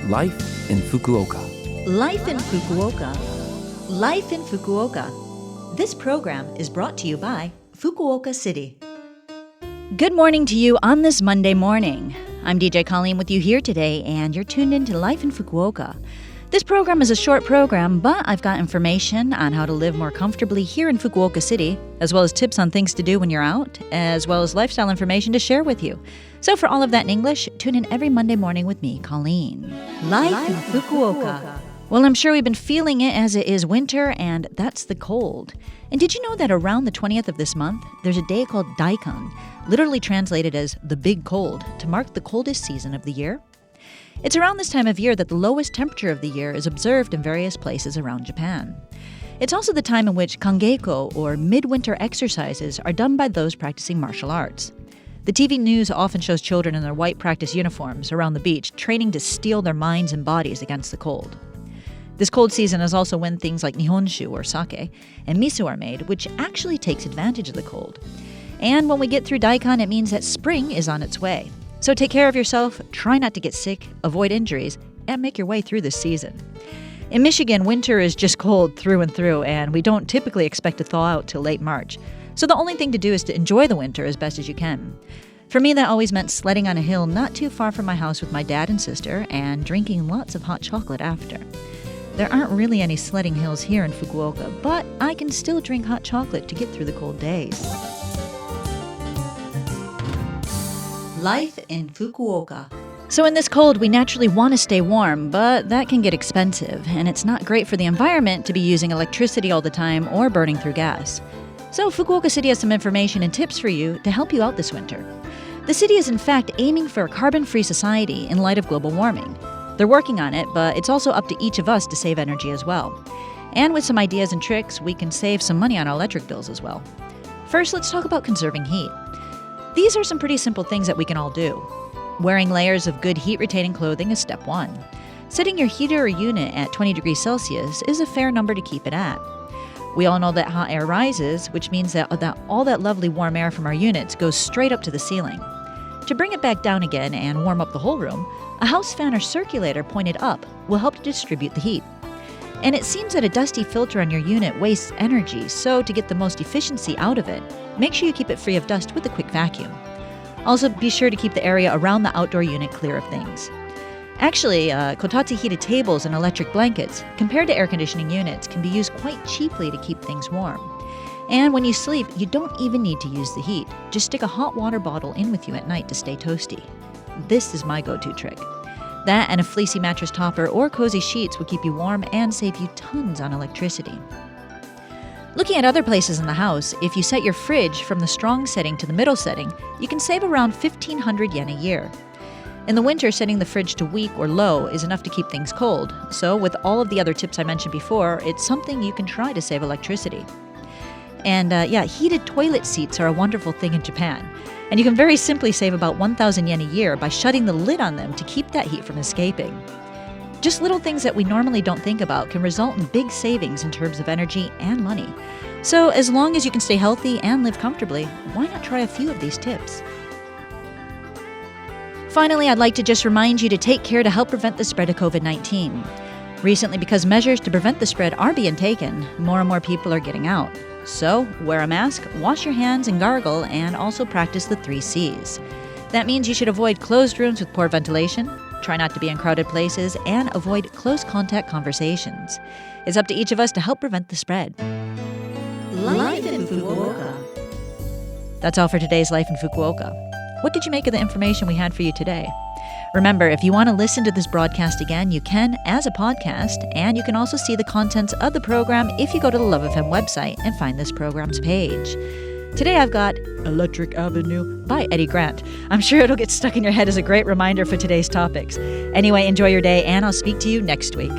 Life in Fukuoka. Life in Fukuoka. Life in Fukuoka. This program is brought to you by Fukuoka City. Good morning to you on this Monday morning. I'm DJ Colleen with you here today, and you're tuned in to Life in Fukuoka. This program is a short program, but I've got information on how to live more comfortably here in Fukuoka City, as well as tips on things to do when you're out, as well as lifestyle information to share with you. So for all of that in English, tune in every Monday morning with me, Colleen. Life in Fukuoka. Well, I'm sure we've been feeling it as it is winter, and that's the cold. And did you know that around the 20th of this month, there's a day called Dai Kan, literally translated as the Big Cold, to mark the coldest season of the year? It's around this time of year that the lowest temperature of the year is observed in various places around Japan. It's also the time in which kangeko, or midwinter exercises, are done by those practicing martial arts. The TV news often shows children in their white practice uniforms around the beach training to steel their minds and bodies against the cold. This cold season is also when things like nihonshu, or sake, and miso are made, which actually takes advantage of the cold. And when we get through Daikan, it means that spring is on its way. So take care of yourself, try not to get sick, avoid injuries, and make your way through this season. In Michigan, winter is just cold through and through, and we don't typically expect to thaw out till late March. So the only thing to do is to enjoy the winter as best as you can. For me, that always meant sledding on a hill not too far from my house with my dad and sister, and drinking lots of hot chocolate after. There aren't really any sledding hills here in Fukuoka, but I can still drink hot chocolate to get through the cold days. Life in Fukuoka. So in this cold, we naturally want to stay warm, but that can get expensive, and it's not great for the environment to be using electricity all the time or burning through gas. So Fukuoka City has some information and tips for you to help you out this winter. The city is in fact aiming for a carbon-free society in light of global warming. They're working on it, but it's also up to each of us to save energy as well. And with some ideas and tricks, we can save some money on our electric bills as well. First, let's talk about conserving heat. These are some pretty simple things that we can all do. Wearing layers of good heat-retaining clothing is step one. Setting your heater or unit at 20 degrees Celsius is a fair number to keep it at. We all know that hot air rises, which means that all that lovely warm air from our units goes straight up to the ceiling. To bring it back down again and warm up the whole room, a house fan or circulator pointed up will help to distribute the heat. And it seems that a dusty filter on your unit wastes energy, so to get the most efficiency out of it, make sure you keep it free of dust with a quick vacuum. Also, be sure to keep the area around the outdoor unit clear of things. Actually, kotatsu heated tables and electric blankets, compared to air conditioning units, can be used quite cheaply to keep things warm. And when you sleep, you don't even need to use the heat. Just stick a hot water bottle in with you at night to stay toasty. This is my go-to trick. That and a fleecy mattress topper or cozy sheets will keep you warm and save you tons on electricity. Looking at other places in the house, if you set your fridge from the strong setting to the middle setting, you can save around 1,500 yen a year. In the winter, setting the fridge to weak or low is enough to keep things cold. So with all of the other tips I mentioned before, it's something you can try to save electricity. And heated toilet seats are a wonderful thing in Japan. And you can very simply save about 1,000 yen a year by shutting the lid on them to keep that heat from escaping. Just little things that we normally don't think about can result in big savings in terms of energy and money. So as long as you can stay healthy and live comfortably, why not try a few of these tips? Finally, I'd like to just remind you to take care to help prevent the spread of COVID-19. Recently, because measures to prevent the spread are being taken, more and more people are getting out. So, wear a mask, wash your hands and gargle, and also practice the 3 C's. That means you should avoid closed rooms with poor ventilation, try not to be in crowded places, and avoid close contact conversations. It's up to each of us to help prevent the spread. Life in Fukuoka. That's all for today's Life in Fukuoka. What did you make of the information we had for you today? Remember, if you want to listen to this broadcast again, you can as a podcast, and you can also see the contents of the program if you go to the Love FM website and find this program's page. Today I've got Electric Avenue by Eddie Grant. I'm sure it'll get stuck in your head as a great reminder for today's topics. Anyway, enjoy your day, and I'll speak to you next week.